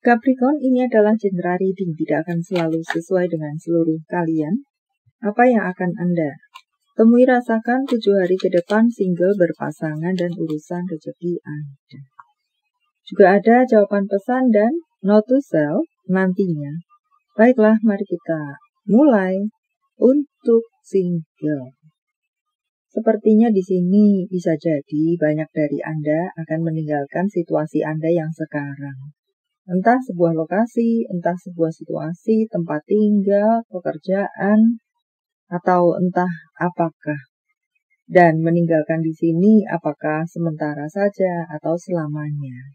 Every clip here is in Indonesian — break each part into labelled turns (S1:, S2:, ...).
S1: Capricorn, ini adalah genre reading, tidak akan selalu sesuai dengan seluruh kalian. Apa yang akan Anda temui, rasakan 7 hari ke depan, single, berpasangan, dan urusan rezeki Anda. Juga ada jawaban pesan dan note to self nantinya. Baiklah, mari kita mulai. Untuk single, sepertinya di sini bisa jadi banyak dari Anda akan meninggalkan situasi Anda yang sekarang. Entah sebuah lokasi, entah sebuah situasi, tempat tinggal, pekerjaan, atau entah apakah. Dan meninggalkan di sini apakah sementara saja atau selamanya.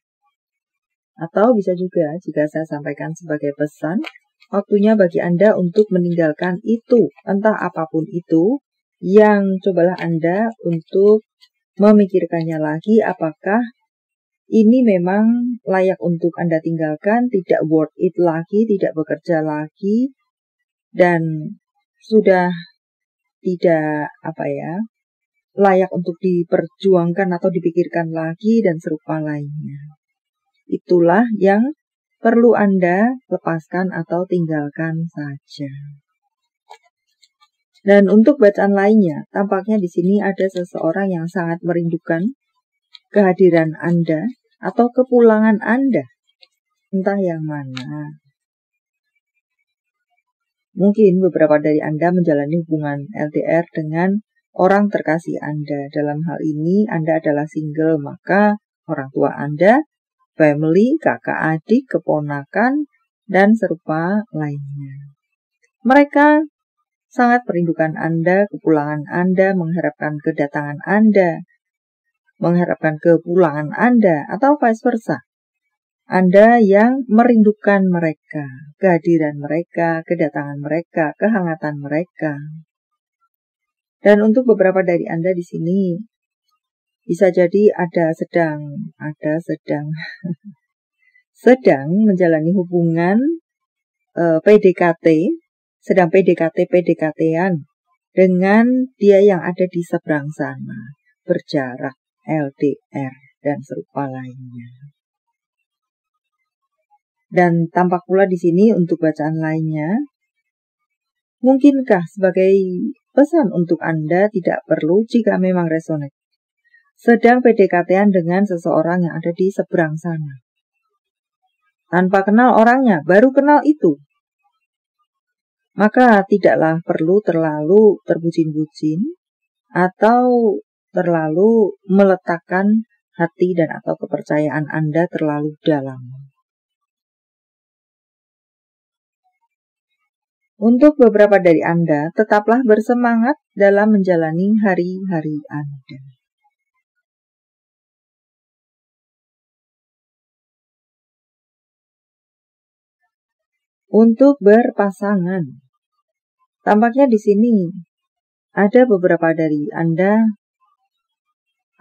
S1: Atau bisa juga jika saya sampaikan sebagai pesan, waktunya bagi Anda untuk meninggalkan itu, entah apapun itu, yang cobalah Anda untuk memikirkannya lagi apakah ini memang layak untuk Anda tinggalkan, tidak worth it lagi, tidak bekerja lagi, dan sudah tidak layak untuk diperjuangkan atau dipikirkan lagi, dan serupa lainnya. Itulah yang perlu Anda lepaskan atau tinggalkan saja. Dan untuk bacaan lainnya, tampaknya di sini ada seseorang yang sangat merindukan kehadiran Anda atau kepulangan Anda, entah yang mana. Mungkin beberapa dari Anda menjalani hubungan LDR dengan orang terkasih Anda. Dalam hal ini Anda adalah single, maka orang tua Anda, family, kakak adik, keponakan, dan serupa lainnya. Mereka sangat merindukan Anda, kepulangan Anda, mengharapkan kedatangan Anda, mengharapkan kepulangan Anda, atau vice versa. Anda yang merindukan mereka, kehadiran mereka, kedatangan mereka, kehangatan mereka. Dan untuk beberapa dari Anda di sini, bisa jadi sedang menjalani hubungan PDKT, sedang PDKT-an dengan dia yang ada di seberang sana, berjarak, LDR, dan serupa lainnya. Dan tampak pula di sini untuk bacaan lainnya, mungkinkah sebagai pesan untuk Anda tidak perlu jika memang resonate, sedang PDKT-an dengan seseorang yang ada di seberang sana. Tanpa kenal orangnya, baru kenal itu. Maka tidaklah perlu terlalu terbucin-bucin atau terlalu meletakkan hati dan atau kepercayaan Anda terlalu dalam. Untuk beberapa dari Anda, tetaplah bersemangat dalam menjalani hari-hari Anda. Untuk berpasangan, tampaknya di sini ada beberapa dari Anda,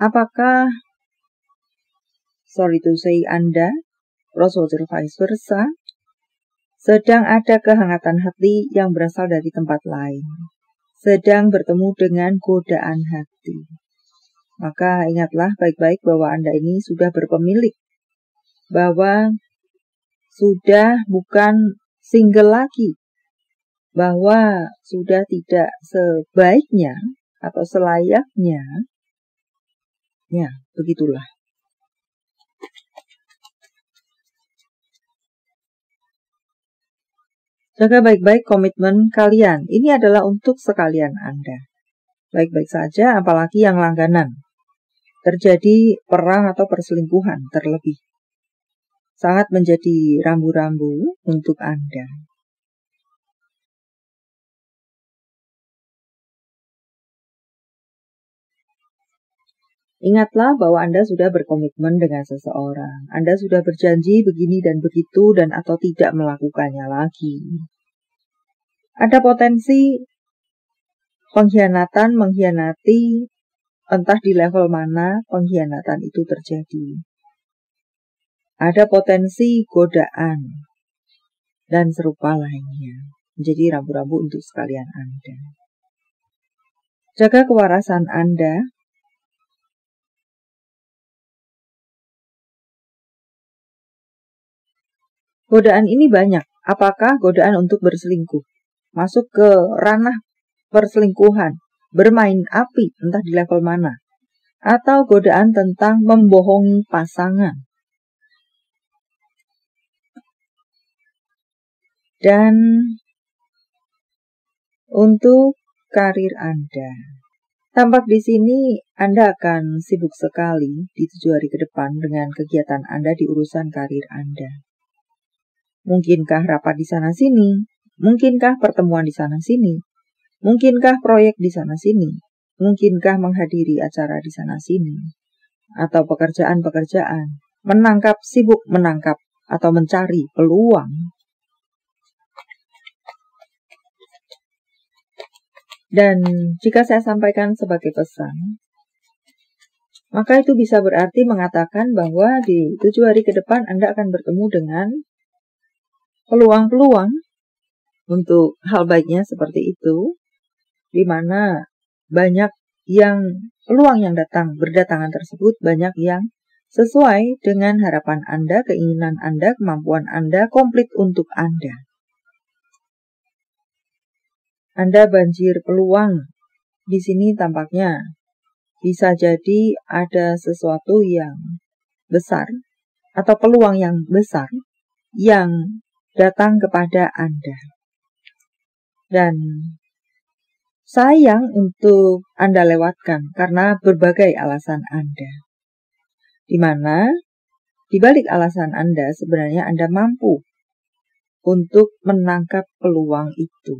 S1: apakah, Anda, crossover vice versa, sedang ada kehangatan hati yang berasal dari tempat lain, sedang bertemu dengan godaan hati. Maka ingatlah baik-baik bahwa Anda ini sudah berpemilik, bahwa sudah bukan single lagi, bahwa sudah tidak sebaiknya atau selayaknya, ya begitulah. Jaga baik-baik komitmen kalian, ini adalah untuk sekalian Anda. Baik-baik saja, apalagi yang langganan. Terjadi perang atau perselingkuhan terlebih. Sangat menjadi rambu-rambu untuk Anda. Ingatlah bahwa Anda sudah berkomitmen dengan seseorang. Anda sudah berjanji begini dan begitu dan atau tidak melakukannya lagi. Ada potensi pengkhianatan, mengkhianati, entah di level mana pengkhianatan itu terjadi. Ada potensi godaan dan serupa lainnya. Menjadi rambu-rambu untuk sekalian Anda. Jaga kewarasan Anda. Godaan ini banyak. Apakah godaan untuk berselingkuh? Masuk ke ranah perselingkuhan, bermain api, entah di level mana. Atau godaan tentang membohongi pasangan. Dan untuk karir Anda. Tampak di sini Anda akan sibuk sekali di 7 hari ke depan dengan kegiatan Anda di urusan karir Anda. Mungkinkah rapat di sana-sini? Mungkinkah pertemuan di sana-sini? Mungkinkah proyek di sana-sini? Mungkinkah menghadiri acara di sana-sini? Atau pekerjaan-pekerjaan? Sibuk menangkap atau mencari peluang. Dan jika saya sampaikan sebagai pesan, maka itu bisa berarti mengatakan bahwa di 7 hari ke depan Anda akan bertemu dengan peluang-peluang untuk hal baiknya seperti itu, di mana banyak yang peluang yang berdatangan tersebut banyak yang sesuai dengan harapan Anda, keinginan Anda, kemampuan Anda, komplit untuk Anda. Anda banjir peluang. Di sini tampaknya bisa jadi ada sesuatu yang besar atau peluang yang besar yang datang kepada Anda. Dan sayang untuk Anda lewatkan karena berbagai alasan Anda. Di mana di balik alasan Anda sebenarnya Anda mampu untuk menangkap peluang itu.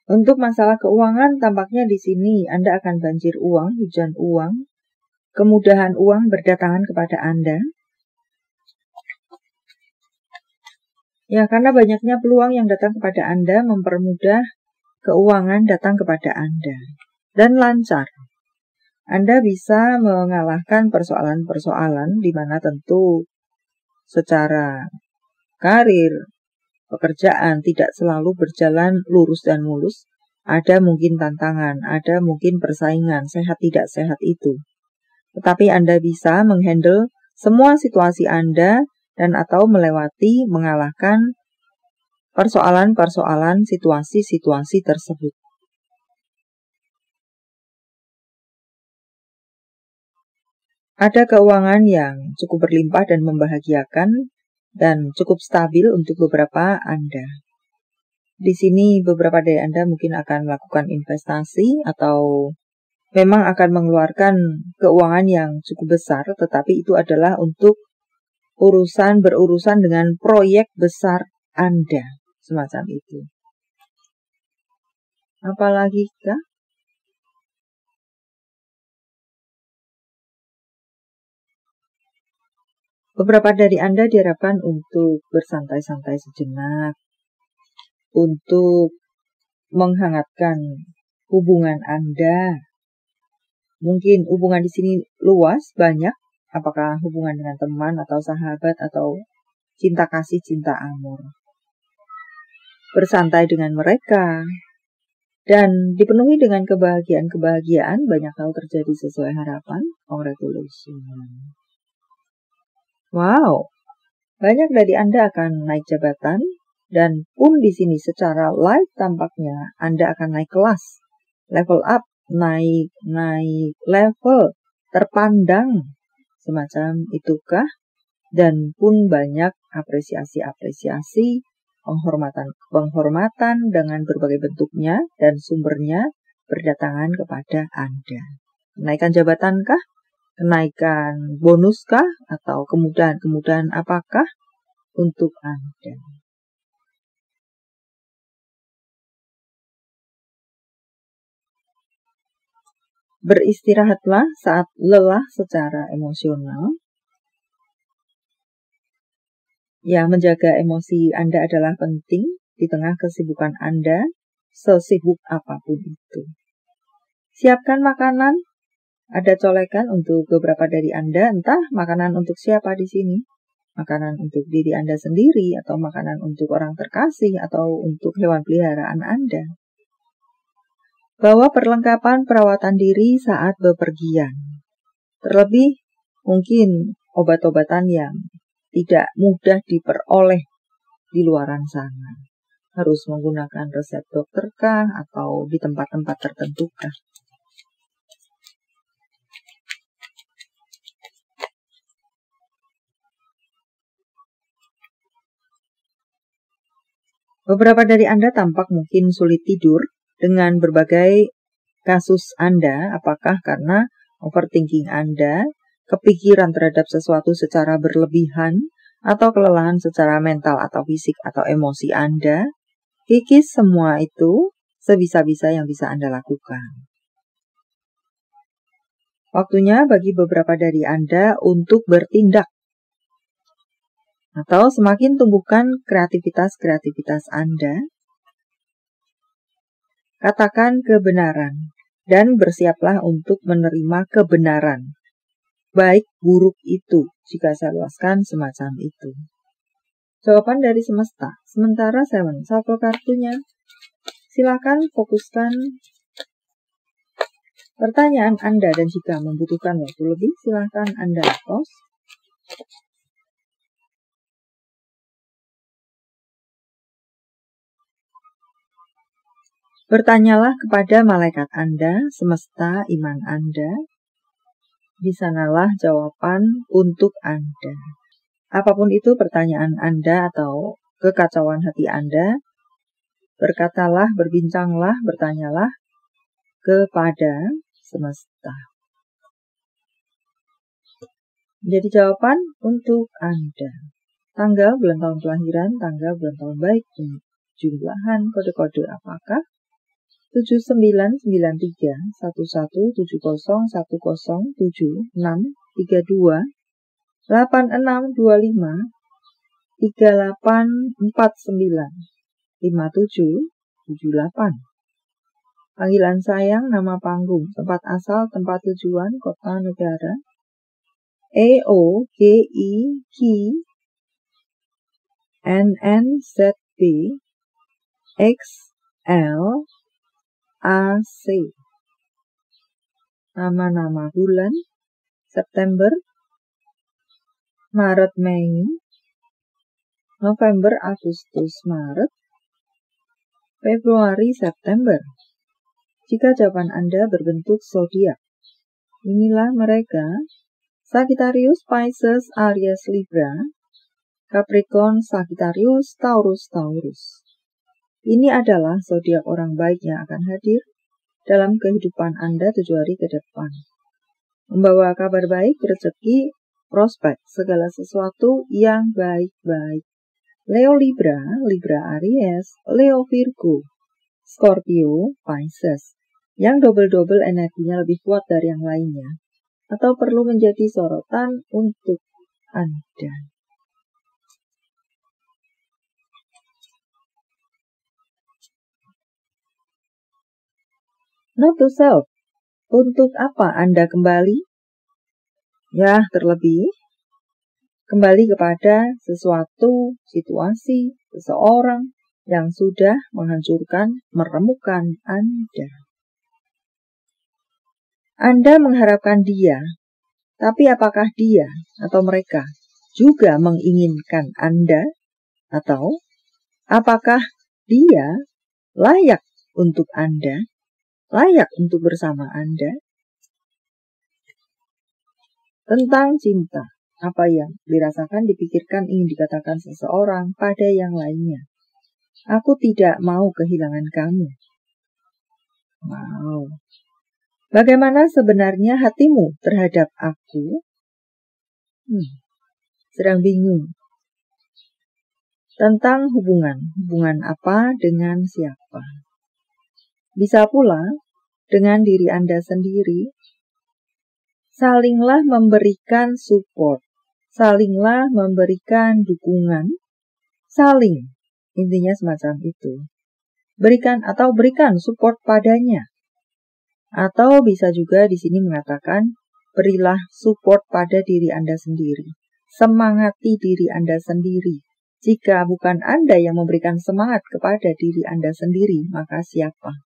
S1: Untuk masalah keuangan, tampaknya di sini Anda akan banjir uang, hujan uang, kemudahan uang berdatangan kepada Anda. Ya, karena banyaknya peluang yang datang kepada Anda mempermudah keuangan datang kepada Anda. Dan lancar. Anda bisa mengalahkan persoalan-persoalan di mana tentu secara karir, pekerjaan tidak selalu berjalan lurus dan mulus. Ada mungkin tantangan, ada mungkin persaingan, sehat tidak sehat itu. Tetapi Anda bisa menghandle semua situasi Anda dan atau mengalahkan persoalan-persoalan situasi-situasi tersebut. Ada keuangan yang cukup berlimpah dan membahagiakan dan cukup stabil untuk beberapa Anda. Di sini beberapa dari Anda mungkin akan melakukan investasi atau memang akan mengeluarkan keuangan yang cukup besar, tetapi itu adalah untuk berurusan dengan proyek besar Anda, semacam itu. Apalagi kah? Beberapa dari Anda diharapkan untuk bersantai-santai sejenak, untuk menghangatkan hubungan Anda. Mungkin hubungan di sini luas, banyak. Apakah hubungan dengan teman atau sahabat atau cinta kasih, cinta amor. Bersantai dengan mereka. Dan dipenuhi dengan kebahagiaan-kebahagiaan, banyak hal terjadi sesuai harapan. Congratulations. Wow, banyak dari Anda akan naik jabatan. Dan pun di sini secara live tampaknya Anda akan naik kelas, level up, naik level, terpandang, semacam itukah? Dan pun banyak apresiasi, penghormatan dengan berbagai bentuknya dan sumbernya berdatangan kepada Anda. Kenaikan jabatankah? Kenaikan bonuskah? Atau kemudahan apakah untuk Anda? Beristirahatlah saat lelah secara emosional. Ya, menjaga emosi Anda adalah penting di tengah kesibukan Anda, sesibuk apapun itu. Siapkan makanan, ada colekan untuk beberapa dari Anda, entah makanan untuk siapa di sini. Makanan untuk diri Anda sendiri, atau makanan untuk orang terkasih, atau untuk hewan peliharaan Anda. Bawa perlengkapan perawatan diri saat bepergian. Terlebih mungkin obat-obatan yang tidak mudah diperoleh di luaran sana. Harus menggunakan resep dokter kah atau di tempat-tempat tertentu kah? Beberapa dari Anda tampak mungkin sulit tidur dengan berbagai kasus Anda, apakah karena overthinking Anda, kepikiran terhadap sesuatu secara berlebihan, atau kelelahan secara mental atau fisik atau emosi Anda. Kikis semua itu sebisa-bisa yang bisa Anda lakukan. Waktunya bagi beberapa dari Anda untuk bertindak. Atau semakin tumbuhkan kreativitas Anda. Katakan kebenaran dan bersiaplah untuk menerima kebenaran. Baik buruk itu jika saya luaskan semacam itu. Jawaban dari semesta. Sementara 7 shuffle kartunya. Silakan fokuskan pertanyaan Anda dan jika membutuhkan waktu lebih silakan Anda pause. Bertanyalah kepada malaikat Anda, semesta iman Anda. Di sanalah jawaban untuk Anda. Apapun itu pertanyaan Anda atau kekacauan hati Anda, berkatalah, berbincanglah, bertanyalah kepada semesta. Jadi jawaban untuk Anda. Tanggal, bulan tahun kelahiran, tanggal, bulan tahun baik, jumlahan kode-kode apakah? 7993 1170 1076 36 32 8625 3849 5778. Panggilan sayang, nama panggung, tempat asal, tempat tujuan, kota, negara. EOGIQ NNZB XL AC. Nama-nama bulan, September, Maret, Mei, November, Agustus, Maret, Februari, September. Jika jawaban Anda berbentuk zodiak, inilah mereka: Sagittarius, Pisces, Aries, Libra, Capricorn, Sagittarius, Taurus, Taurus. Ini adalah zodiak orang baik yang akan hadir dalam kehidupan Anda 7 hari ke depan. Membawa kabar baik, rezeki, prospek, segala sesuatu yang baik-baik. Leo Libra, Libra Aries, Leo Virgo, Scorpio, Pisces. Yang double-double energinya lebih kuat dari yang lainnya. Atau perlu menjadi sorotan untuk Anda. Note to self. Untuk apa Anda kembali? Ya, terlebih kembali kepada sesuatu, situasi, seseorang yang sudah menghancurkan, meremukkan Anda. Anda mengharapkan dia, tapi apakah dia atau mereka juga menginginkan Anda? Atau apakah dia layak untuk Anda? Layak untuk bersama Anda? Tentang cinta, apa yang dirasakan, dipikirkan, ingin dikatakan seseorang pada yang lainnya. Aku tidak mau kehilangan kamu. Wow. Bagaimana sebenarnya hatimu terhadap aku? Sedang bingung. Tentang hubungan apa dengan siapa? Bisa pula dengan diri Anda sendiri. Salinglah memberikan support, salinglah memberikan dukungan, saling, intinya semacam itu. Berikan support padanya. Atau bisa juga di sini mengatakan, berilah support pada diri Anda sendiri. Semangati diri Anda sendiri. Jika bukan Anda yang memberikan semangat kepada diri Anda sendiri, maka siapa?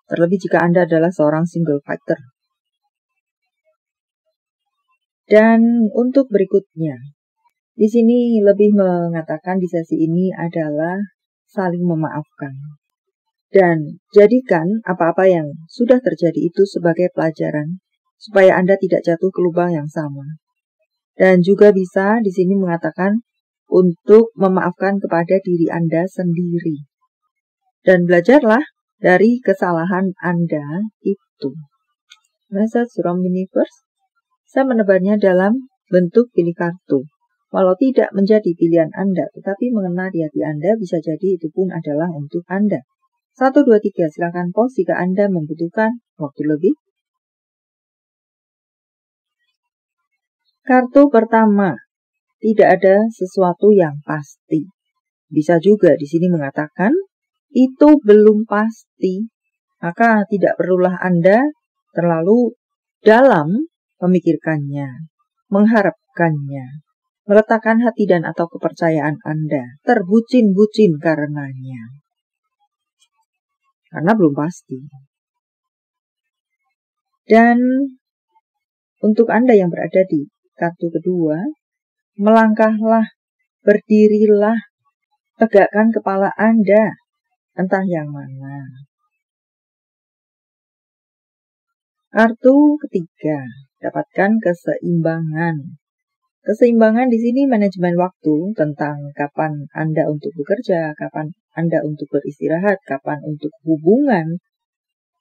S1: Terlebih jika Anda adalah seorang single fighter. Dan untuk berikutnya, di sini lebih mengatakan di sesi ini adalah saling memaafkan. Dan jadikan apa-apa yang sudah terjadi itu sebagai pelajaran, supaya Anda tidak jatuh ke lubang yang sama. Dan juga bisa di sini mengatakan untuk memaafkan kepada diri Anda sendiri. Dan belajarlah dari kesalahan Anda itu. Message from Universe. Saya menebarnya dalam bentuk pilih kartu. Walau tidak menjadi pilihan Anda, tetapi mengena di hati Anda, bisa jadi itu pun adalah untuk Anda. 1, 2, 3, silakan pause jika Anda membutuhkan waktu lebih. Kartu pertama, tidak ada sesuatu yang pasti. Bisa juga di sini mengatakan, itu belum pasti. Maka tidak perlulah Anda terlalu dalam memikirkannya, mengharapkannya, meletakkan hati dan atau kepercayaan Anda, terbucin-bucin karenanya. Karena belum pasti. Dan untuk Anda yang berada di kartu kedua, melangkahlah, berdirilah, tegakkan kepala Anda, entah yang mana. Kartu ketiga, dapatkan keseimbangan. Keseimbangan di sini manajemen waktu, tentang kapan Anda untuk bekerja, kapan Anda untuk beristirahat, kapan untuk hubungan,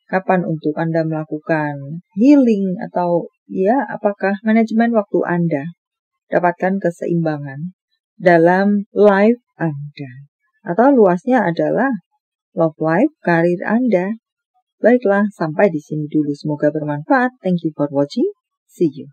S1: kapan untuk Anda melakukan healing, atau ya apakah manajemen waktu Anda. Dapatkan keseimbangan dalam life Anda. Atau luasnya adalah love life, karir Anda. Baiklah, sampai di sini dulu. Semoga bermanfaat. Thank you for watching. See you.